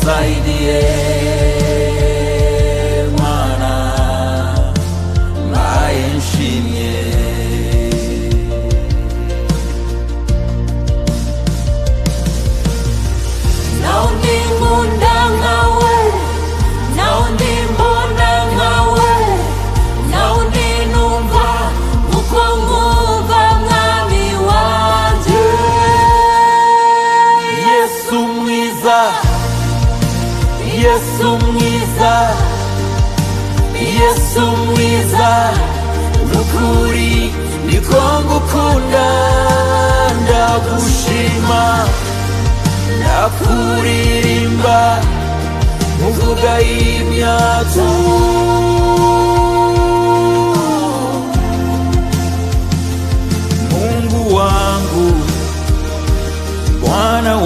nisaidie Mwana mbaye nshimye. Naundi nkunda nkawe, naundi mbona nkawe, naundi numva uko nkumva mwami wanje. Yesu mwiza, Yesu mwiza, Yesu mwiza, nukuri niko ngukunda, ndagushima ndakuririmba muvuga imyato. Mungu wangu, Bwana